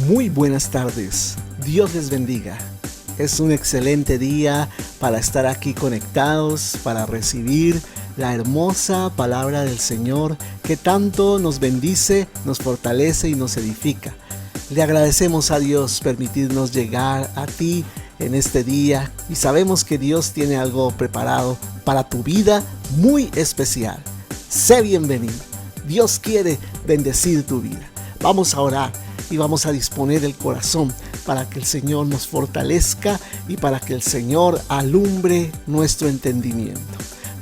Muy buenas tardes, Dios les bendiga. Es un excelente día para estar aquí conectados, para recibir la hermosa palabra del Señor que tanto nos bendice, nos fortalece y nos edifica. Le agradecemos a Dios permitirnos llegar a ti en este día y sabemos que Dios tiene algo preparado para tu vida muy especial. Sé bienvenido. Dios quiere bendecir tu vida. Vamos a orar y vamos a disponer el corazón para que el Señor nos fortalezca y para que el Señor alumbre nuestro entendimiento.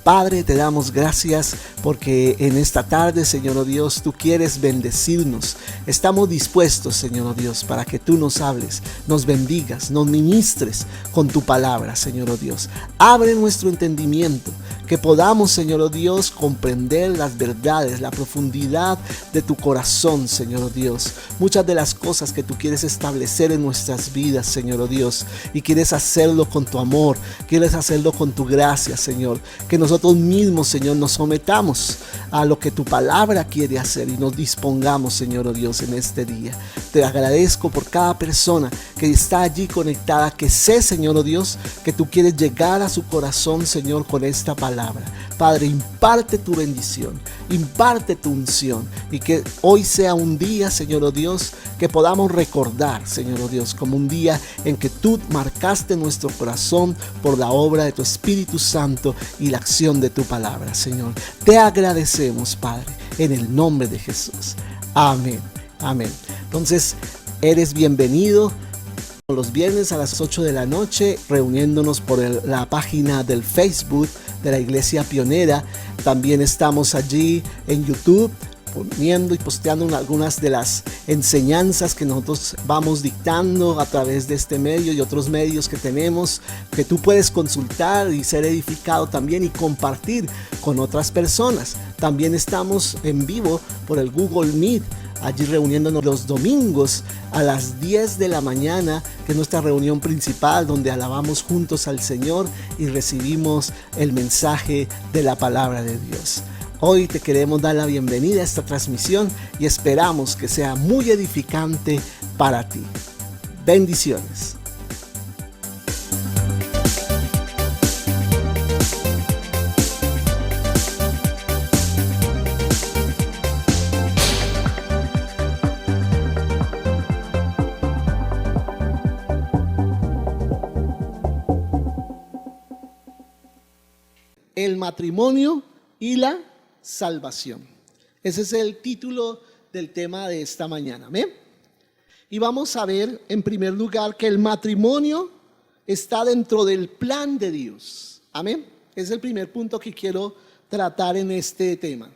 Padre, te damos gracias porque en esta tarde, Señor oh Dios, tú quieres bendecirnos. Estamos dispuestos, Señor oh Dios, para que tú nos hables, nos bendigas, nos ministres con tu palabra, Señor oh Dios. Abre nuestro entendimiento, que podamos, Señor oh Dios, comprender las verdades, la profundidad de tu corazón, Señor oh Dios. Muchas de las cosas que tú quieres establecer en nuestras vidas, Señor oh Dios, y quieres hacerlo con tu amor, quieres hacerlo con tu gracia, Señor. Que nosotros mismos, Señor, nos sometamos a lo que tu palabra quiere hacer y nos dispongamos, Señor oh Dios, en este día. Te agradezco por cada persona que está allí conectada, que sé, Señor oh Dios, que tú quieres llegar a su corazón, Señor, con esta palabra. Padre, imparte tu bendición, imparte tu unción y que hoy sea un día, Señor oh Dios, que podamos recordar, Señor oh Dios, como un día en que tú marcaste nuestro corazón por la obra de tu Espíritu Santo y la acción de tu palabra, Señor. Te agradecemos, Padre, en el nombre de Jesús. Amén, amén. Entonces, eres bienvenido los viernes a las 8 de la noche, reuniéndonos por la página del Facebook de la Iglesia Pionera. También estamos allí en YouTube poniendo y posteando algunas de las enseñanzas que nosotros vamos dictando a través de este medio y otros medios que tenemos, que tú puedes consultar y ser edificado también y compartir con otras personas. También estamos en vivo por el Google Meet, allí reuniéndonos los domingos a las 10 de la mañana, que es nuestra reunión principal, donde alabamos juntos al Señor y recibimos el mensaje de la palabra de Dios. Hoy te queremos dar la bienvenida a esta transmisión y esperamos que sea muy edificante para ti. Bendiciones. El matrimonio y la salvación. Ese es el título del tema de esta mañana. ¿Amén? Y vamos a ver en primer lugar que el matrimonio está dentro del plan de Dios. Amén. Es el primer punto que quiero tratar en este tema.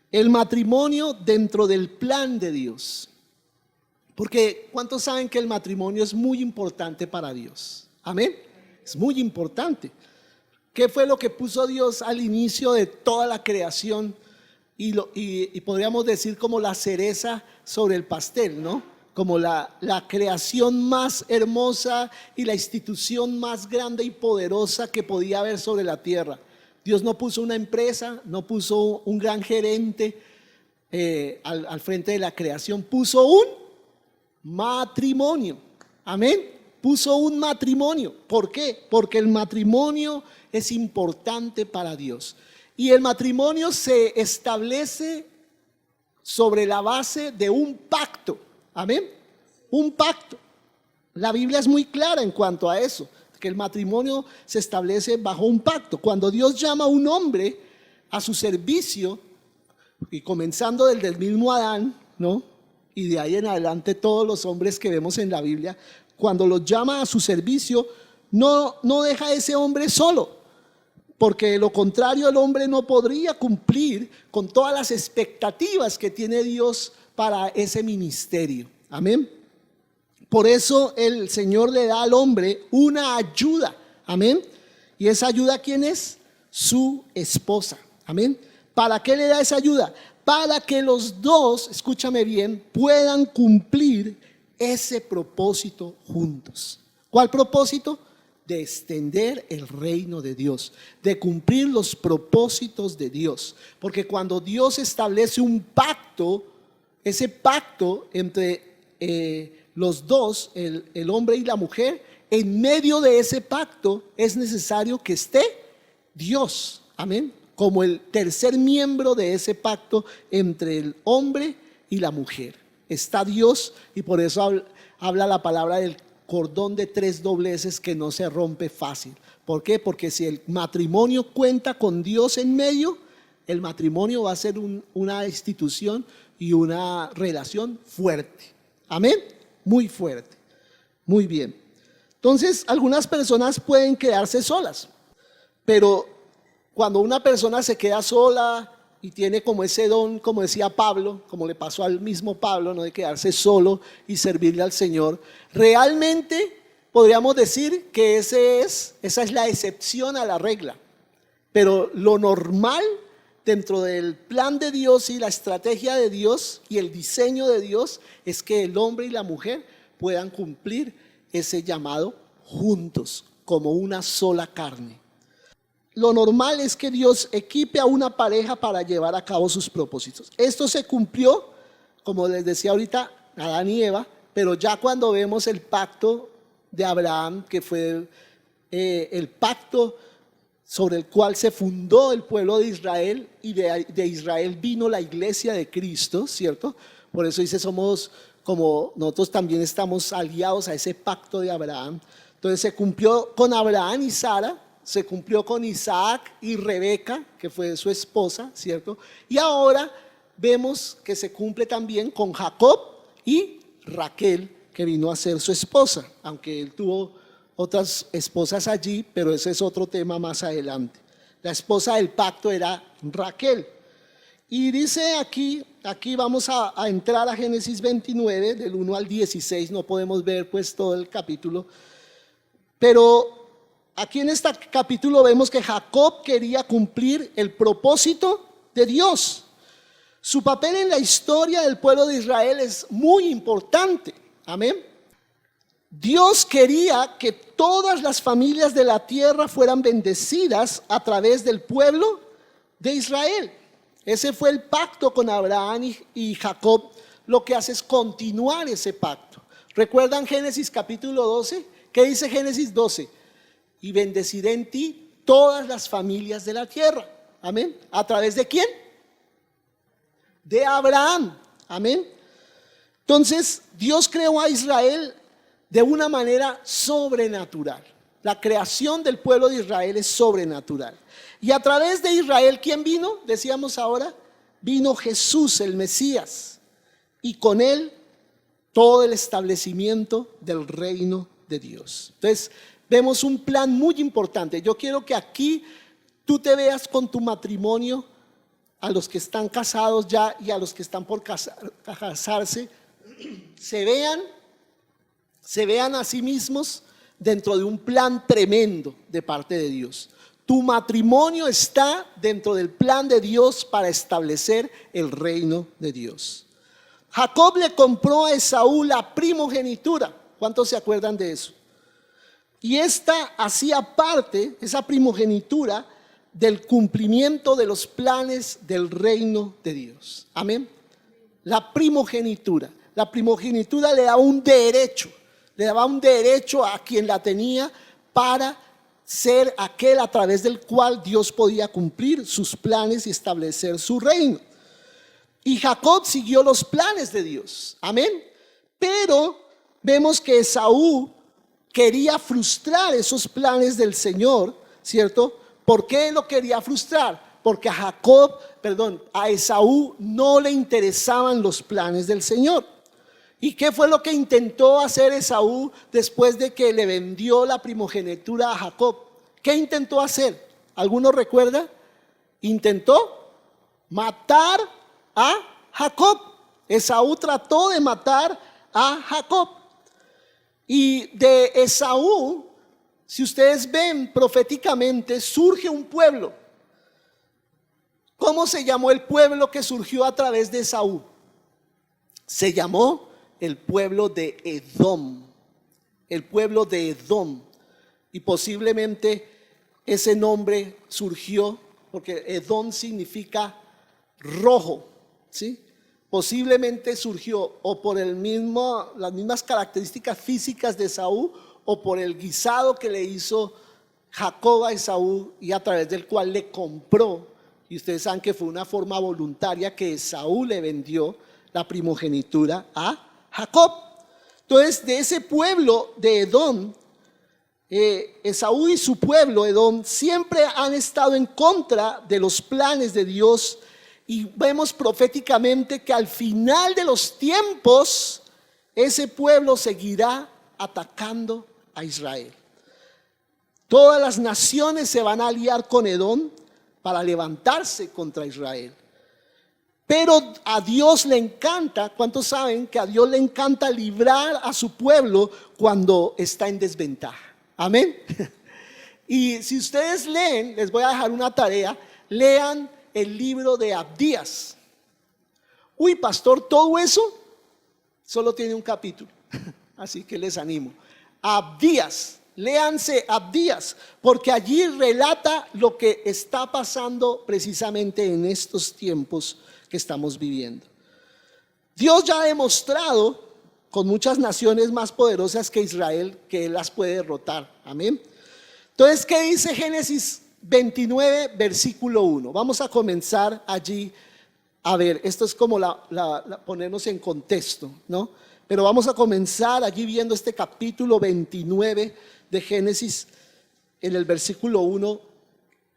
El matrimonio dentro del plan de Dios. Porque ¿cuántos saben que el matrimonio es muy importante para Dios? Amén. Es muy importante. ¿Qué fue lo que puso Dios al inicio de toda la creación? Y podríamos decir como la cereza sobre el pastel, ¿no? Como la creación más hermosa y la institución más grande y poderosa que podía haber sobre la tierra. Dios no puso una empresa, no puso un gran gerente al frente de la creación, puso un matrimonio. Amén. Puso un matrimonio. ¿Por qué? Porque el matrimonio es importante para Dios. Y el matrimonio se establece sobre la base de un pacto. Amén. Un pacto. La Biblia es muy clara en cuanto a eso, que el matrimonio se establece bajo un pacto. Cuando Dios llama a un hombre a su servicio, y comenzando desde el mismo Adán, ¿no? Y de ahí en adelante todos los hombres que vemos en la Biblia, cuando los llama a su servicio, no deja a ese hombre solo, porque de lo contrario el hombre no podría cumplir con todas las expectativas que tiene Dios para ese ministerio. Amén. Por eso el Señor le da al hombre una ayuda. Amén. ¿Y esa ayuda quién es? Su esposa. Amén. ¿Para qué le da esa ayuda? Para que los dos, escúchame bien, puedan cumplir ese propósito juntos. ¿Cuál propósito? De extender el reino de Dios, de cumplir los propósitos de Dios. Porque cuando Dios establece un pacto, ese pacto entre los dos, el hombre y la mujer, en medio de ese pacto es necesario que esté Dios, amén, como el tercer miembro de ese pacto entre el hombre y la mujer. Está Dios, y por eso habla la palabra del cordón de tres dobleces que no se rompe fácil. ¿Por qué? Porque si el matrimonio cuenta con Dios en medio, el matrimonio va a ser una institución y una relación fuerte. Amén, muy fuerte. Muy bien. Entonces, algunas personas pueden quedarse solas, pero cuando una persona se queda sola y tiene como ese don, como decía Pablo, como le pasó al mismo Pablo, ¿no?, de quedarse solo y servirle al Señor, realmente podríamos decir que esa es la excepción a la regla. Pero lo normal dentro del plan de Dios y la estrategia de Dios y el diseño de Dios es que el hombre y la mujer puedan cumplir ese llamado juntos, como una sola carne. Lo normal es que Dios equipe a una pareja para llevar a cabo sus propósitos. Esto se cumplió, como les decía ahorita, Adán y Eva, pero ya cuando vemos el pacto de Abraham, que fue el pacto sobre el cual se fundó el pueblo de Israel, y de Israel vino la iglesia de Cristo, ¿cierto? Por eso dice, somos como nosotros también estamos aliados a ese pacto de Abraham. Entonces se cumplió con Abraham y Sara, se cumplió con Isaac y Rebeca, que fue su esposa, ¿cierto? Y ahora vemos que se cumple también con Jacob y Raquel, que vino a ser su esposa, aunque él tuvo otras esposas allí, pero ese es otro tema más adelante. La esposa del pacto era Raquel. Y dice aquí vamos a entrar a Génesis 29, del 1 al 16, no podemos ver pues todo el capítulo, pero aquí en este capítulo vemos que Jacob quería cumplir el propósito de Dios. Su papel en la historia del pueblo de Israel es muy importante, amén. Dios quería que todas las familias de la tierra fueran bendecidas a través del pueblo de Israel. Ese fue el pacto con Abraham y Jacob. Lo que hace es continuar ese pacto. ¿Recuerdan Génesis capítulo 12? ¿Qué dice Génesis 12? Y bendeciré en ti todas las familias de la tierra. Amén. ¿A través de quién? De Abraham. Amén. Entonces, Dios creó a Israel de una manera sobrenatural. La creación del pueblo de Israel es sobrenatural. Y a través de Israel, ¿quién vino? Decíamos ahora, vino Jesús, el Mesías. Y con él, todo el establecimiento del reino de Dios. Entonces, vemos un plan muy importante. Yo quiero que aquí tú te veas con tu matrimonio, a los que están casados ya y a los que están por casarse, se vean a sí mismos dentro de un plan tremendo de parte de Dios. Tu matrimonio está dentro del plan de Dios para establecer el reino de Dios. Jacob le compró a Esaú la primogenitura. ¿Cuántos se acuerdan de eso? Y esta hacía parte, esa primogenitura, del cumplimiento de los planes del reino de Dios. Amén. La primogenitura le daba un derecho a quien la tenía para ser aquel a través del cual Dios podía cumplir sus planes y establecer su reino. Y Jacob siguió los planes de Dios. Amén. Pero vemos que Esaú quería frustrar esos planes del Señor, ¿cierto? ¿Por qué lo quería frustrar? Porque a Esaú no le interesaban los planes del Señor. ¿Y qué fue lo que intentó hacer Esaú después de que le vendió la primogenitura a Jacob? ¿Qué intentó hacer? ¿Alguno recuerda? Intentó matar a Jacob. Esaú trató de matar a Jacob. Y de Esaú, si ustedes ven proféticamente, surge un pueblo. ¿Cómo se llamó el pueblo que surgió a través de Esaú? Se llamó el pueblo de Edom. El pueblo de Edom. Y posiblemente ese nombre surgió porque Edom significa rojo, ¿sí? posiblemente surgió o por las mismas características físicas de Esaú o por el guisado que le hizo Jacob a Esaú y a través del cual le compró. Y ustedes saben que fue una forma voluntaria que Esaú le vendió la primogenitura a Jacob. Entonces, de ese pueblo de Edom, Esaú y su pueblo Edom siempre han estado en contra de los planes de Dios, y vemos proféticamente que al final de los tiempos ese pueblo seguirá atacando a Israel. Todas las naciones se van a aliar con Edom para levantarse contra Israel. Pero a Dios le encanta, ¿cuántos saben que a Dios le encanta librar a su pueblo cuando está en desventaja? Amén. Y si ustedes leen, les voy a dejar una tarea, lean el libro de Abdías. Uy, pastor, todo eso solo tiene un capítulo, así que les animo. Abdías, léanse Abdías, porque allí relata lo que está pasando precisamente en estos tiempos que estamos viviendo. Dios ya ha demostrado con muchas naciones más poderosas que Israel que Él las puede derrotar. Amén. Entonces, ¿qué dice Génesis 29, versículo 1? Vamos a comenzar allí a ver. Esto es como ponernos en contexto, ¿no? Pero vamos a comenzar allí viendo este capítulo 29 de Génesis en el versículo 1.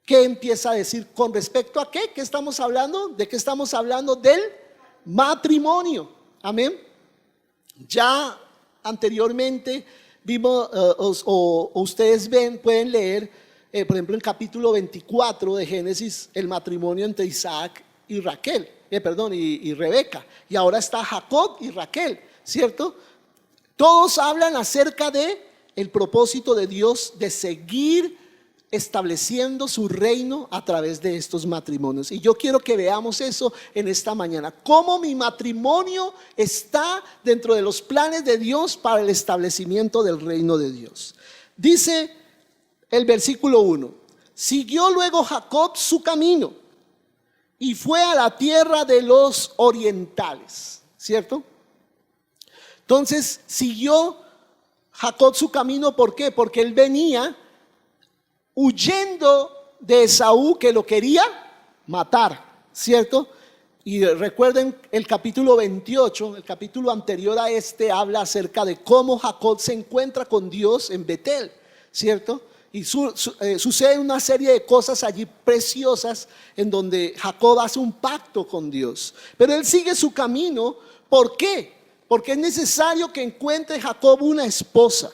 ¿Qué empieza a decir con respecto a qué? ¿Qué estamos hablando? ¿De qué estamos hablando? Del matrimonio. Amén. Ya anteriormente vimos, o ustedes pueden leer, por ejemplo, en el capítulo 24 de Génesis, el matrimonio entre Isaac y Raquel, y Rebeca. Y ahora está Jacob y Raquel, ¿cierto? Todos hablan acerca de el propósito de Dios de seguir estableciendo su reino a través de estos matrimonios. Y yo quiero que veamos eso en esta mañana, cómo mi matrimonio está dentro de los planes de Dios para el establecimiento del reino de Dios. Dice el versículo 1: siguió luego Jacob su camino y fue a la tierra de los orientales, ¿cierto? Entonces siguió Jacob su camino. ¿Por qué? Porque él venía huyendo de Esaú, que lo quería matar, ¿cierto? Y recuerden el capítulo 28, el capítulo anterior a este, habla acerca de cómo Jacob se encuentra con Dios en Betel, ¿cierto? Y sucede una serie de cosas allí preciosas en donde Jacob hace un pacto con Dios. Pero él sigue su camino. ¿Por qué? Porque es necesario que encuentre Jacob una esposa.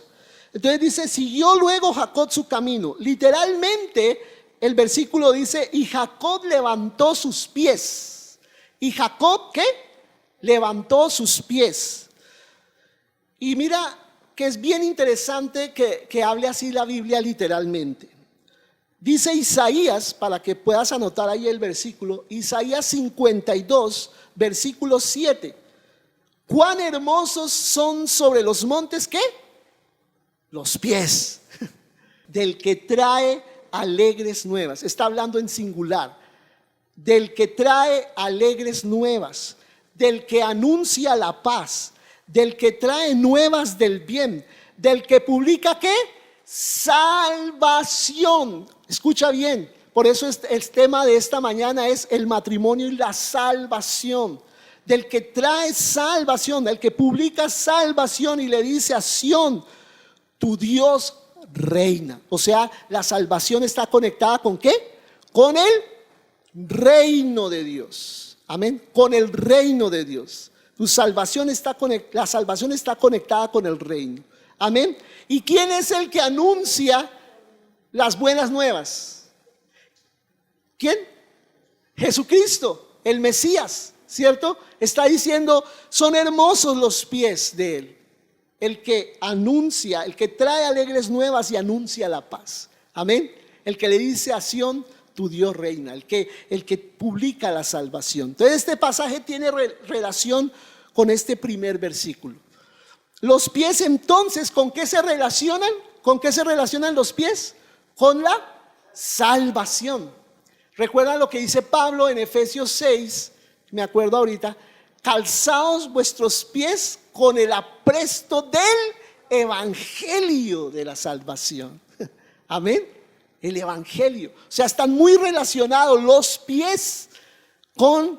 Entonces dice, siguió luego Jacob su camino. Literalmente el versículo dice, y Jacob levantó sus pies. ¿Y Jacob qué? Levantó sus pies. Y mira que es bien interesante que hable así la Biblia literalmente. Dice Isaías, para que puedas anotar ahí el versículo, Isaías 52, versículo 7. Cuán hermosos son sobre los montes, ¿qué? Los pies del que trae alegres nuevas. Está hablando en singular. Del que trae alegres nuevas, del que anuncia la paz, del que trae nuevas del bien, del que publica ¿qué? Salvación. Escucha bien, por eso el tema de esta mañana es el matrimonio y la salvación. Del que trae salvación, del que publica salvación y le dice a Sión, tu Dios reina. O sea, la salvación está conectada ¿con qué? Con el reino de Dios. Amén. Con el reino de Dios. La salvación está conectada con el reino. Amén. ¿Y quién es el que anuncia las buenas nuevas? ¿Quién? Jesucristo, el Mesías, ¿cierto? Está diciendo, son hermosos los pies de él. El que anuncia, el que trae alegres nuevas y anuncia la paz. Amén. El que le dice a Sión, tu Dios reina. El que publica la salvación. Entonces este pasaje tiene relación con este primer versículo. Los pies entonces, ¿con qué se relacionan? ¿Con qué se relacionan los pies? Con la salvación. Recuerda lo que dice Pablo en Efesios 6, me acuerdo ahorita, calzaos vuestros pies con el apresto del evangelio de la salvación. Amén. El evangelio. O sea, están muy relacionados los pies con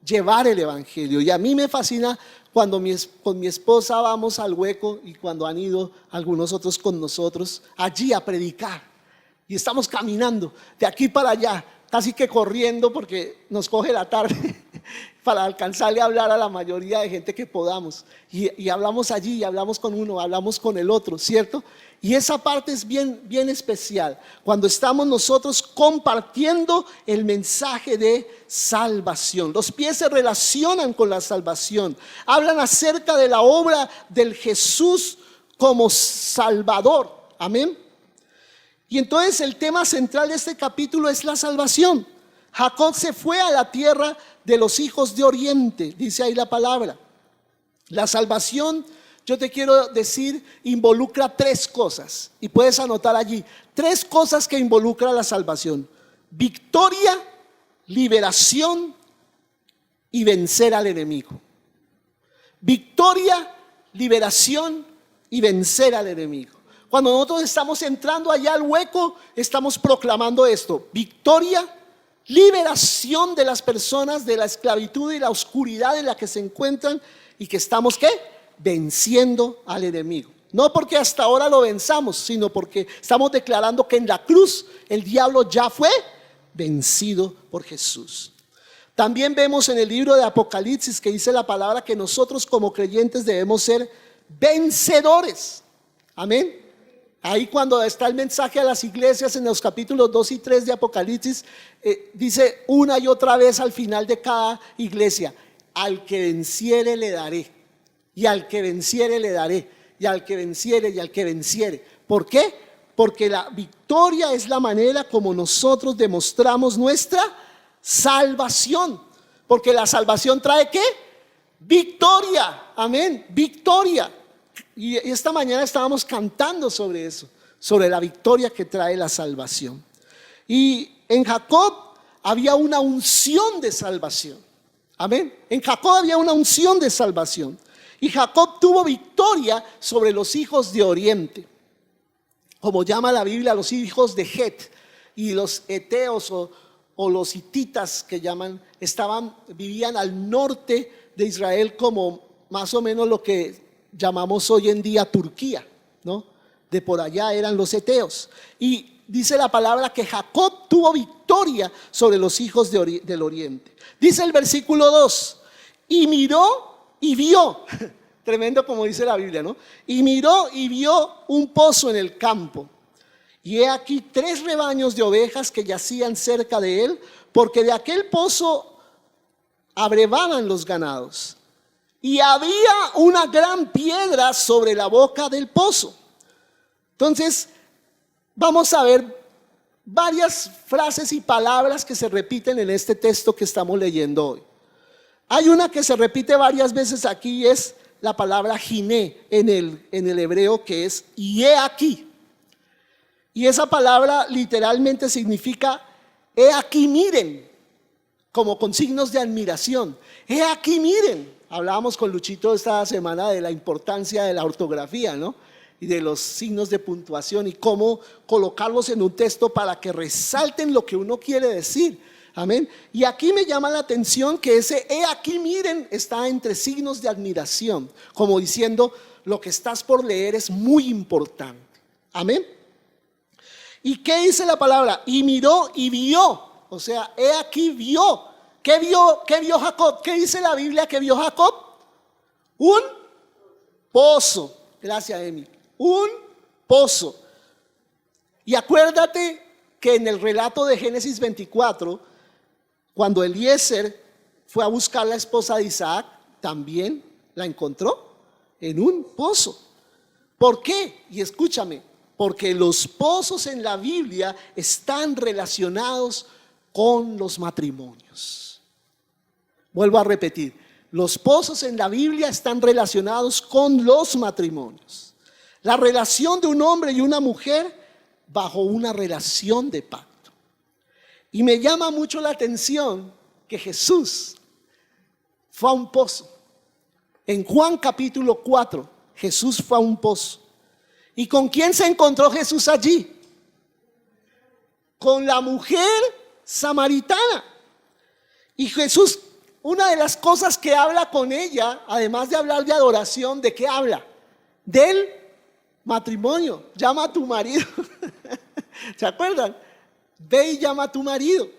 llevar el evangelio. Y a mí me fascina cuando con mi esposa vamos al Hueco y cuando han ido algunos otros con nosotros allí a predicar. Y estamos caminando de aquí para allá, casi que corriendo porque nos coge la tarde para alcanzarle a hablar a la mayoría de gente que podamos. Y hablamos allí, y hablamos con uno, hablamos con el otro, ¿cierto? Y esa parte es bien, bien especial, cuando estamos nosotros compartiendo el mensaje de salvación. Los pies se relacionan con la salvación, hablan acerca de la obra del Jesús como Salvador. Amén. Y entonces el tema central de este capítulo es la salvación. Jacob se fue a la tierra de los hijos de Oriente, dice ahí la palabra. La salvación, yo te quiero decir, involucra tres cosas. Y puedes anotar allí, tres cosas que involucra la salvación: victoria, liberación y vencer al enemigo. Victoria, liberación y vencer al enemigo. Cuando nosotros estamos entrando allá al Hueco, estamos proclamando esto: victoria, liberación de las personas de la esclavitud y la oscuridad en la que se encuentran, y que estamos, ¿qué? Venciendo al enemigo. No porque hasta ahora lo venzamos, sino porque estamos declarando que en la cruz el diablo ya fue vencido por Jesús. También vemos en el libro de Apocalipsis que dice la palabra que nosotros como creyentes debemos ser vencedores. Amén. Ahí cuando está el mensaje a las iglesias en los capítulos 2 y 3 de Apocalipsis, dice una y otra vez al final de cada iglesia: al que venciere le daré, y al que venciere le daré, y al que venciere y al que venciere. ¿Por qué? Porque la victoria es la manera como nosotros demostramos nuestra salvación. Porque la salvación trae ¿qué? Victoria. Amén, victoria. Y esta mañana estábamos cantando sobre eso, sobre la victoria que trae la salvación. Y en Jacob había una unción de salvación. Amén. En Jacob había una unción de salvación. Y Jacob tuvo victoria sobre los hijos de Oriente, como llama la Biblia, los hijos de Het. Y los eteos o los hititas que llaman, vivían al norte de Israel, como más o menos lo que llamamos hoy en día Turquía, ¿no? De por allá eran los eteos. Y dice la palabra que Jacob tuvo victoria sobre los hijos del oriente. Dice el versículo 2: y miró y vio, tremendo como dice la Biblia, ¿no? Y miró y vio un pozo en el campo, y he aquí 3 rebaños de ovejas que yacían cerca de él, porque de aquel pozo abrevaban los ganados. Y había una gran piedra sobre la boca del pozo. Entonces, vamos a ver varias frases y palabras que se repiten en este texto que estamos leyendo hoy. Hay una que se repite varias veces aquí, y es la palabra giné en el hebreo, que es y he aquí. Y esa palabra literalmente significa he aquí miren, como con signos de admiración. He aquí miren. Hablábamos con Luchito esta semana de la importancia de la ortografía, ¿no? Y de los signos de puntuación y cómo colocarlos en un texto para que resalten lo que uno quiere decir. Amén. Y aquí me llama la atención que ese he aquí miren está entre signos de admiración, como diciendo lo que estás por leer es muy importante. Amén. ¿Y qué dice la palabra? Y miró y vio, o sea, he aquí vio. ¿Qué vio Jacob? ¿Qué dice la Biblia que vio Jacob? Un pozo. Gracias, Emi. Un pozo. Y acuérdate que en el relato de Génesis 24, cuando Eliezer fue a buscar la esposa de Isaac, también la encontró en un pozo. ¿Por qué? Y escúchame, porque los pozos en la Biblia están relacionados con los matrimonios. Vuelvo a repetir, los pozos en la Biblia están relacionados con los matrimonios. La relación de un hombre y una mujer bajo una relación de pacto. Y me llama mucho la atención que Jesús fue a un pozo. En Juan capítulo 4, Jesús fue a un pozo. ¿Y con quién se encontró Jesús allí? Con la mujer samaritana. Y Jesús, una de las cosas que habla con ella, además de hablar de adoración, ¿de qué habla? Del matrimonio. Llama a tu marido. ¿Se acuerdan? Ve y llama a tu marido,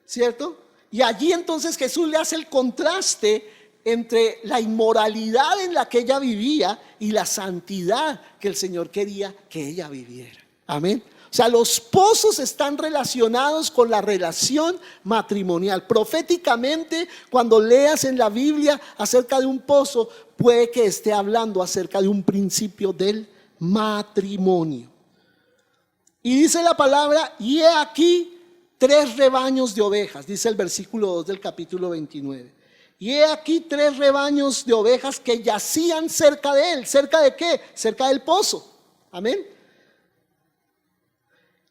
¿cierto? Y allí entonces Jesús le hace el contraste entre la inmoralidad en la que ella vivía y la santidad que el Señor quería que ella viviera. Amén. O sea, los pozos están relacionados con la relación matrimonial. Proféticamente, cuando leas en la Biblia acerca de un pozo, puede que esté hablando acerca de un principio del matrimonio. Y dice la palabra, y he aquí 3 rebaños de ovejas, dice el versículo 2 del capítulo 29. Y he aquí 3 rebaños de ovejas que yacían cerca de él. ¿Cerca de qué? Cerca del pozo. Amén.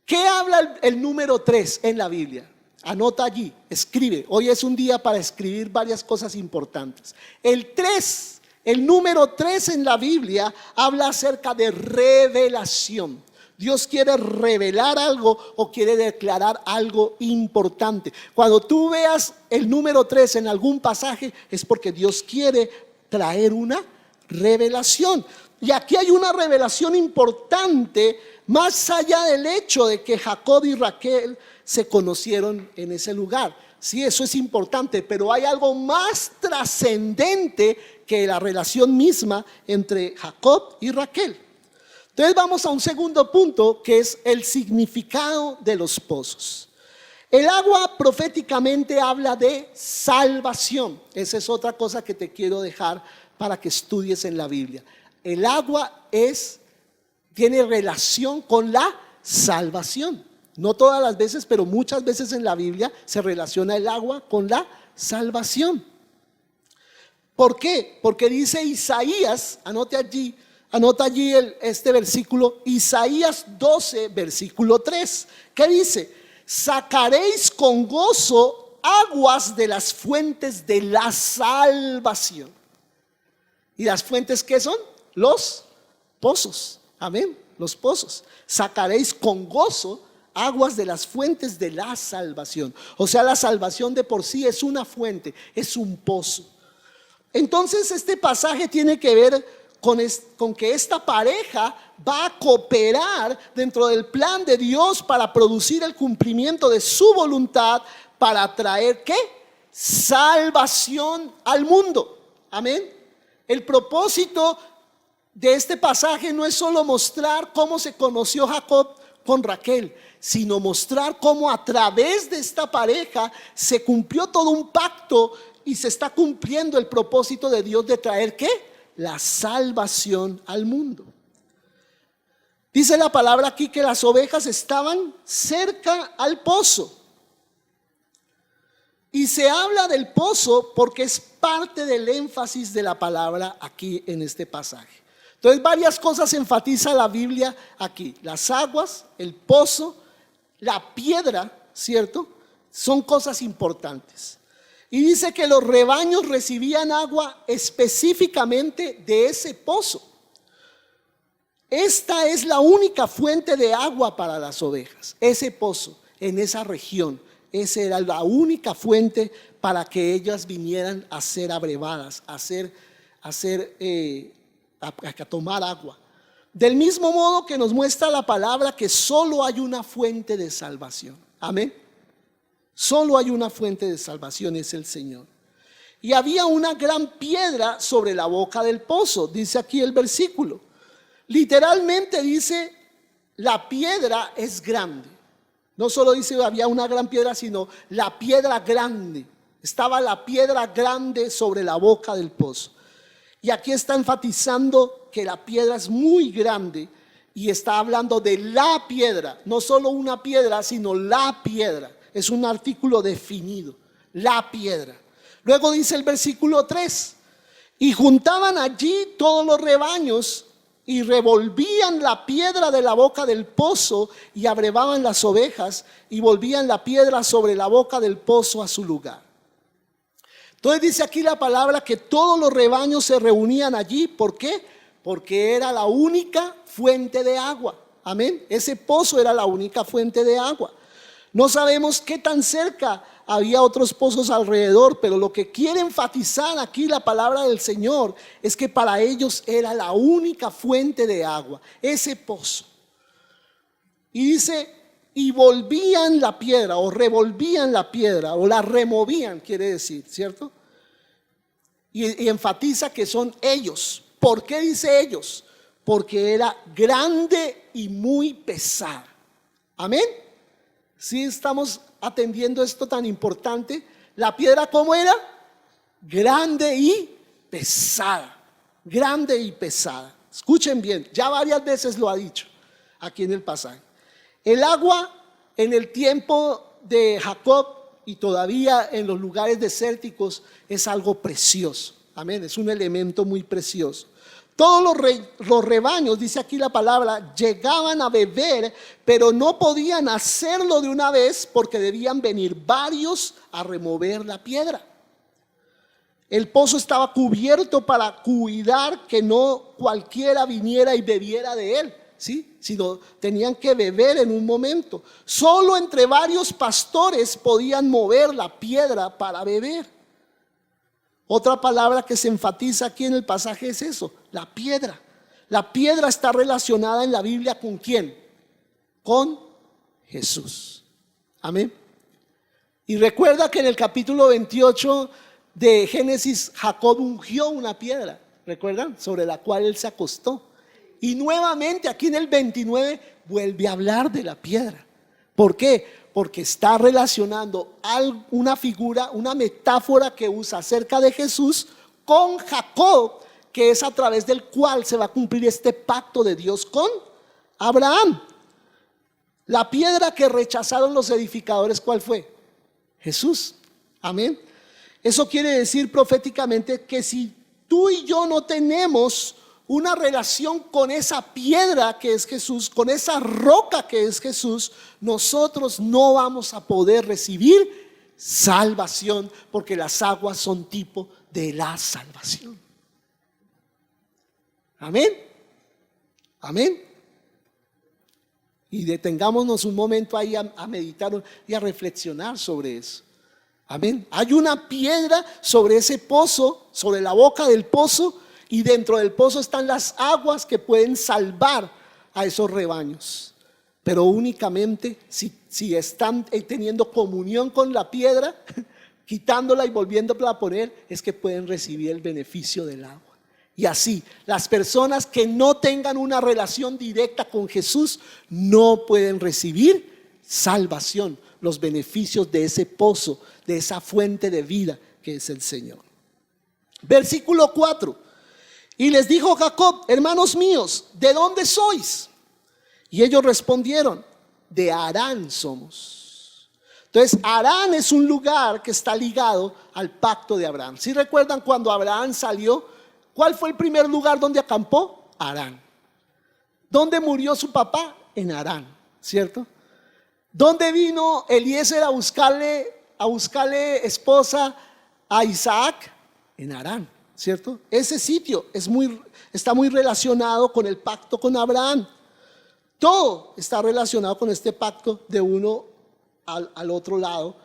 ¿Qué habla el número 3 en la Biblia? Anota allí, escribe. Hoy es un día para escribir varias cosas importantes. El número 3 en la Biblia habla acerca de revelación. Dios quiere revelar algo o quiere declarar algo importante. Cuando tú veas el número 3 en algún pasaje, es porque Dios quiere traer una revelación. Y aquí hay una revelación importante, más allá del hecho de que Jacob y Raquel se conocieron en ese lugar. Sí, eso es importante, pero hay algo más trascendente que la relación misma entre Jacob y Raquel. Entonces vamos a un segundo punto, que es el significado de los pozos. El agua proféticamente habla de salvación. Esa es otra cosa que te quiero dejar para que estudies en la Biblia. El agua tiene relación con la salvación. No todas las veces, pero muchas veces en la Biblia se relaciona el agua con la salvación. ¿Por qué? Porque dice Isaías, anota allí este versículo, Isaías 12, versículo 3, que dice: sacaréis con gozo aguas de las fuentes de la salvación. ¿Y las fuentes qué son? Los pozos. Amén, los pozos. Sacaréis con gozo aguas de las fuentes de la salvación. O sea, la salvación de por sí es una fuente, es un pozo. Entonces este pasaje tiene que ver con que esta pareja va a cooperar dentro del plan de Dios para producir el cumplimiento de su voluntad, para traer ¿qué? Salvación al mundo. Amén. El propósito de este pasaje no es solo mostrar cómo se conoció Jacob con Raquel, sino mostrar cómo a través de esta pareja se cumplió todo un pacto y se está cumpliendo el propósito de Dios de traer ¿qué? La salvación al mundo. Dice la palabra aquí que las ovejas estaban cerca al pozo. Y se habla del pozo porque es parte del énfasis de la palabra aquí en este pasaje. Entonces varias cosas enfatiza la Biblia aquí. Las aguas, el pozo, la piedra, ¿cierto? Son cosas importantes. Y dice que los rebaños recibían agua específicamente de ese pozo. Esta es la única fuente de agua para las ovejas. Ese pozo en esa región, esa era la única fuente para que ellas vinieran a ser abrevadas, a tomar agua. Del mismo modo que nos muestra la palabra que solo hay una fuente de salvación. Amén. Solo hay una fuente de salvación, es el Señor. Y había una gran piedra sobre la boca del pozo, dice aquí el versículo. Literalmente dice, la piedra es grande. No solo dice había una gran piedra, sino la piedra grande. Estaba la piedra grande sobre la boca del pozo. Y aquí está enfatizando que la piedra es muy grande y está hablando de la piedra, no solo una piedra, sino la piedra. Es un artículo definido, la piedra. Luego dice el versículo 3, y juntaban allí todos los rebaños y revolvían la piedra de la boca del pozo y abrevaban las ovejas y volvían la piedra sobre la boca del pozo a su lugar. Entonces dice aquí la palabra que todos los rebaños se reunían allí. ¿Por qué? Porque era la única fuente de agua. Amén. Ese pozo era la única fuente de agua. No sabemos qué tan cerca había otros pozos alrededor, pero lo que quiere enfatizar aquí la palabra del Señor es que para ellos era la única fuente de agua, ese pozo. Y dice, y volvían la piedra, o revolvían la piedra, o la removían, quiere decir, ¿cierto? Y enfatiza que son ellos. ¿Por qué dice ellos? Porque era grande y muy pesada. Amén. Si estamos atendiendo esto tan importante. La piedra, ¿cómo era? Grande y pesada. Grande y pesada. Escuchen bien, ya varias veces lo ha dicho aquí en el pasaje. El agua en el tiempo de Jacob y todavía en los lugares desérticos es algo precioso. Amén, es un elemento muy precioso. Todos los rebaños, dice aquí la palabra, llegaban a beber, pero no podían hacerlo de una vez porque debían venir varios a remover la piedra. El pozo estaba cubierto para cuidar que no cualquiera viniera y bebiera de él, ¿sí? Sino tenían que beber en un momento. Solo entre varios pastores podían mover la piedra para beber. Otra palabra que se enfatiza aquí en el pasaje es eso, la piedra. La piedra está relacionada en la Biblia ¿con quién? Con Jesús. Amén. Y recuerda que en el capítulo 28 de Génesis, Jacob ungió una piedra, ¿recuerdan? Sobre la cual él se acostó. Y nuevamente aquí en el 29 vuelve a hablar de la piedra. ¿Por qué? Porque está relacionando una figura, una metáfora que usa acerca de Jesús con Jacob, que es a través del cual se va a cumplir este pacto de Dios con Abraham. La piedra que rechazaron los edificadores, ¿cuál fue? Jesús. Amén. Eso quiere decir proféticamente que si tú y yo no tenemos una relación con esa piedra que es Jesús, con esa roca que es Jesús, nosotros no vamos a poder recibir salvación, porque las aguas son tipo de la salvación. Amén. Amén. Y detengámonos un momento ahí a meditar y a reflexionar sobre eso. Amén. Hay una piedra sobre ese pozo, sobre la boca del pozo, y dentro del pozo están las aguas que pueden salvar a esos rebaños. Pero únicamente si están teniendo comunión con la piedra, quitándola y volviéndola a poner, es que pueden recibir el beneficio del agua. Y así, las personas que no tengan una relación directa con Jesús no pueden recibir salvación, los beneficios de ese pozo, de esa fuente de vida que es el Señor. Versículo 4. Y les dijo Jacob: hermanos míos, ¿de dónde sois? Y ellos respondieron: de Harán somos. Entonces, Harán es un lugar que está ligado al pacto de Abraham. ¿Sí recuerdan cuando Abraham salió? ¿Cuál fue el primer lugar donde acampó? Harán. ¿Dónde murió su papá? En Harán, ¿cierto? ¿Dónde vino Eliezer a buscarle esposa a Isaac? En Harán, ¿cierto? Ese sitio está muy relacionado con el pacto con Abraham. Todo está relacionado con este pacto de uno al otro lado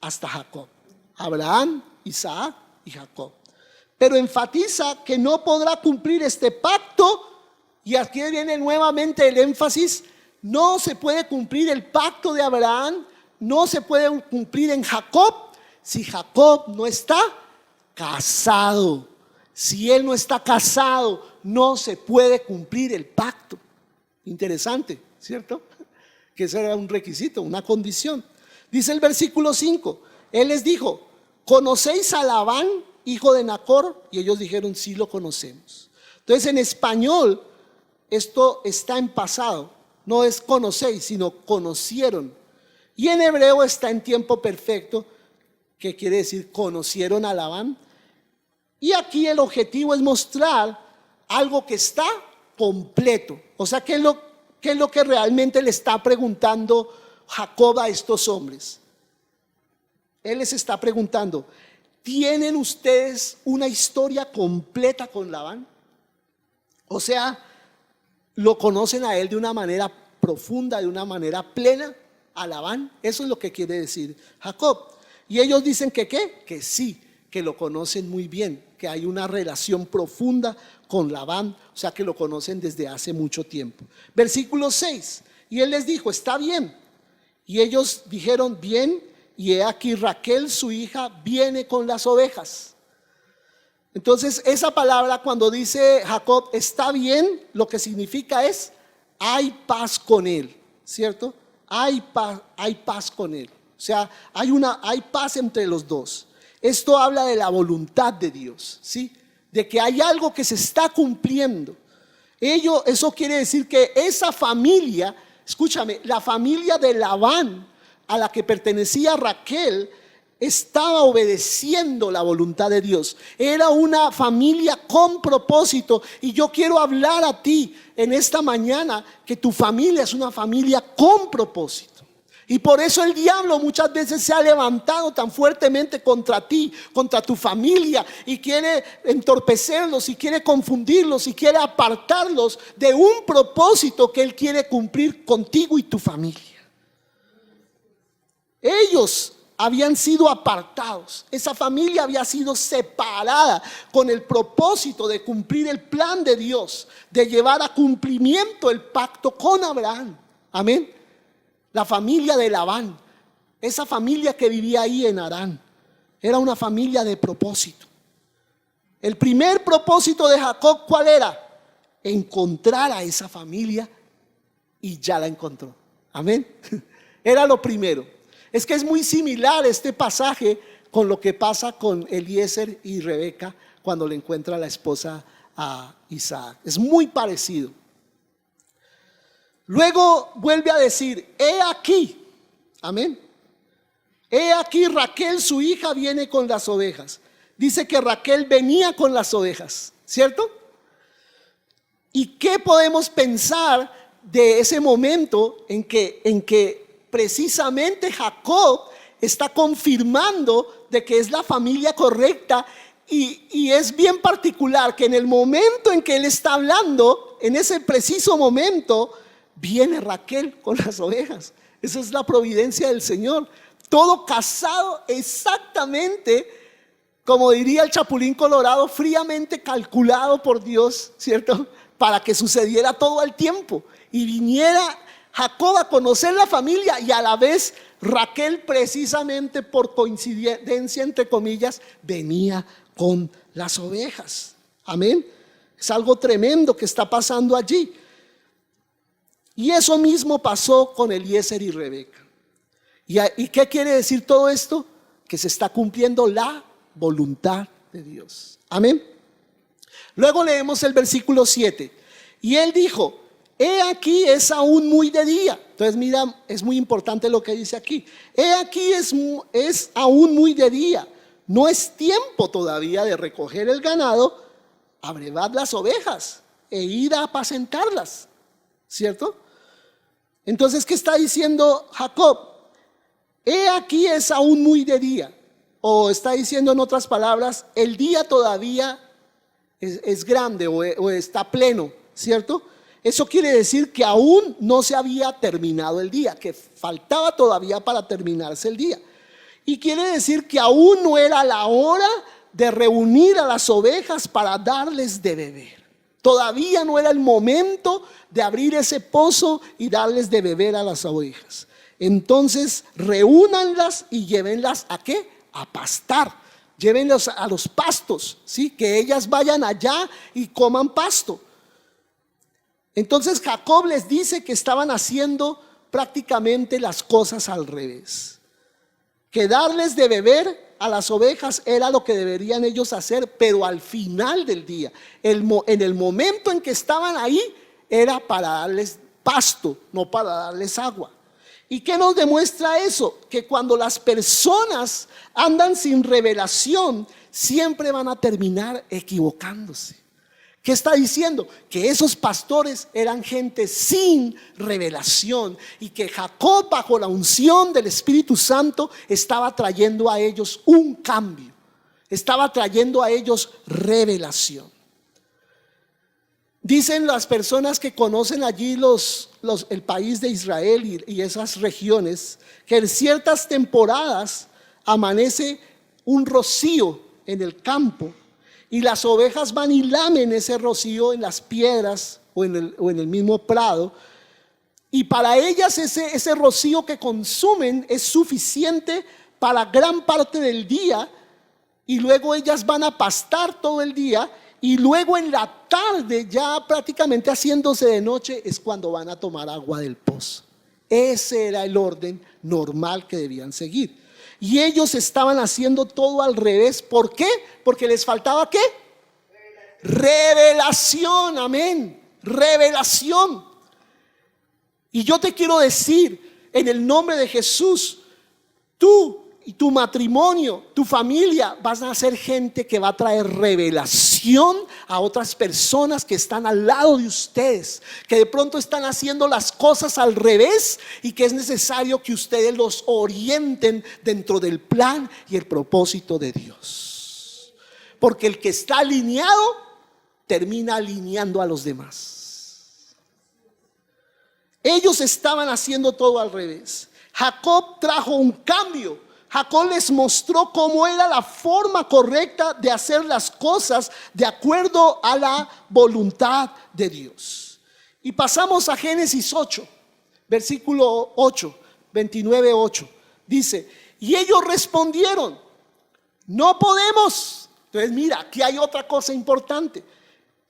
hasta Jacob. Abraham, Isaac y Jacob. Pero enfatiza que no podrá cumplir este pacto, y aquí viene nuevamente el énfasis: no se puede cumplir el pacto de Abraham, no se puede cumplir en Jacob si Jacob no está casado. Si él no está casado, no se puede cumplir el pacto. Interesante, ¿cierto? Que ese era un requisito, una condición. Dice el versículo 5, él les dijo: ¿conocéis a Labán, hijo de Nacor? Y ellos dijeron: sí, lo conocemos. Entonces, en español esto está en pasado, no es conocéis, sino conocieron. Y en hebreo está en tiempo perfecto, que quiere decir conocieron a Labán. Y aquí el objetivo es mostrar algo que está completo. O sea, ¿qué es lo que realmente le está preguntando Jacob a estos hombres? Él les está preguntando: ¿Tienen ustedes una historia completa con Labán? O sea, ¿lo conocen a él de una manera profunda, de una manera plena? A Labán, eso es lo que quiere decir Jacob. Y ellos dicen que ¿qué? Que sí, que lo conocen muy bien, que hay una relación profunda con Labán, o sea que lo conocen desde hace mucho tiempo. Versículo 6, y él les dijo, está bien. Y ellos dijeron, bien, y he aquí Raquel, su hija, viene con las ovejas. Entonces esa palabra cuando dice Jacob, está bien, lo que significa es, hay paz con él, ¿cierto? Hay paz con él. O sea, hay paz entre los dos. Esto habla de la voluntad de Dios, ¿sí? De que hay algo que se está cumpliendo. Eso quiere decir que esa familia, escúchame, la familia de Labán, a la que pertenecía Raquel, estaba obedeciendo la voluntad de Dios. Era una familia con propósito. Y yo quiero hablar a ti en esta mañana que tu familia es una familia con propósito. Y por eso el diablo muchas veces se ha levantado tan fuertemente contra ti, contra tu familia, y quiere entorpecerlos, y quiere confundirlos, y quiere apartarlos de un propósito que él quiere cumplir contigo y tu familia. Ellos habían sido apartados, esa familia había sido separada con el propósito de cumplir el plan de Dios, de llevar a cumplimiento el pacto con Abraham. Amén. La familia de Labán, esa familia que vivía ahí en Harán, era una familia de propósito. El primer propósito de Jacob, ¿cuál era? Encontrar a esa familia, y ya la encontró. Amén. Era lo primero. Es que es muy similar este pasaje con lo que pasa con Eliezer y Rebeca cuando le encuentra la esposa a Isaac. Es muy parecido. Luego vuelve a decir, he aquí, amén, he aquí Raquel, su hija, viene con las ovejas. Dice que Raquel venía con las ovejas, ¿cierto? ¿Y qué podemos pensar de ese momento en que precisamente Jacob está confirmando de que es la familia correcta? Y es bien particular que en el momento en que él está hablando, en ese preciso momento, viene Raquel con las ovejas. Esa es la providencia del Señor. Todo casado exactamente, como diría el Chapulín Colorado, fríamente calculado por Dios, ¿cierto? Para que sucediera todo al tiempo y viniera Jacob a conocer la familia, y a la vez Raquel, precisamente por coincidencia entre comillas, venía con las ovejas. Amén. Es algo tremendo que está pasando allí. Y eso mismo pasó con Eliezer y Rebeca. ¿Y qué quiere decir todo esto? Que se está cumpliendo la voluntad de Dios. Amén. Luego leemos el versículo 7. Y él dijo, he aquí es aún muy de día. Entonces mira, es muy importante lo que dice aquí. He aquí es aún muy de día. No es tiempo todavía de recoger el ganado, abrevad las ovejas e ir a apacentarlas. ¿Cierto? Entonces, ¿qué está diciendo Jacob? He aquí es aún muy de día. O está diciendo en otras palabras, el día todavía es grande o está pleno, ¿cierto? Eso quiere decir que aún no se había terminado el día, que faltaba todavía para terminarse el día. Y quiere decir que aún no era la hora de reunir a las ovejas para darles de beber. Todavía no era el momento de abrir ese pozo y darles de beber a las ovejas. Entonces reúnanlas y llévenlas ¿a qué? A pastar. Llévenlas a los pastos, ¿sí? Que ellas vayan allá y coman pasto. Entonces Jacob les dice que estaban haciendo prácticamente las cosas al revés. Que darles de beber a las ovejas era lo que deberían ellos hacer, pero al final del día, en el momento en que estaban ahí, era para darles pasto, no para darles agua. ¿Y qué nos demuestra eso? Que cuando las personas andan sin revelación, siempre van a terminar equivocándose. ¿Qué está diciendo? Que esos pastores eran gente sin revelación, y que Jacob, bajo la unción del Espíritu Santo, estaba trayendo a ellos un cambio. estaba trayendo a ellos revelación. Dicen las personas que conocen allí el país de Israel y esas regiones, que en ciertas temporadas amanece un rocío en el campo y las ovejas van y lamen ese rocío en las piedras o en el mismo prado, y para ellas ese rocío que consumen es suficiente para gran parte del día, y luego ellas van a pastar todo el día, y luego en la tarde, ya prácticamente haciéndose de noche, es cuando van a tomar agua del pozo. Ese era el orden normal que debían seguir. Y ellos estaban haciendo todo al revés. ¿Por qué? Porque les faltaba ¿qué? Revelación, amén. Revelación. Y yo te quiero decir, en el nombre de Jesús, tú y tu matrimonio, tu familia, vas a ser gente que va a traer revelación a otras personas que están al lado de ustedes, que de pronto están haciendo las cosas al revés y que es necesario que ustedes los orienten dentro del plan y el propósito de Dios. Porque el que está alineado termina alineando a los demás. Ellos estaban haciendo todo al revés. Jacob trajo un cambio. Jacob les mostró cómo era la forma correcta de hacer las cosas de acuerdo a la voluntad de Dios. Y pasamos a Génesis 8, versículo 8, 29:8. Dice: y ellos respondieron: no podemos. Entonces mira, aquí hay otra cosa importante.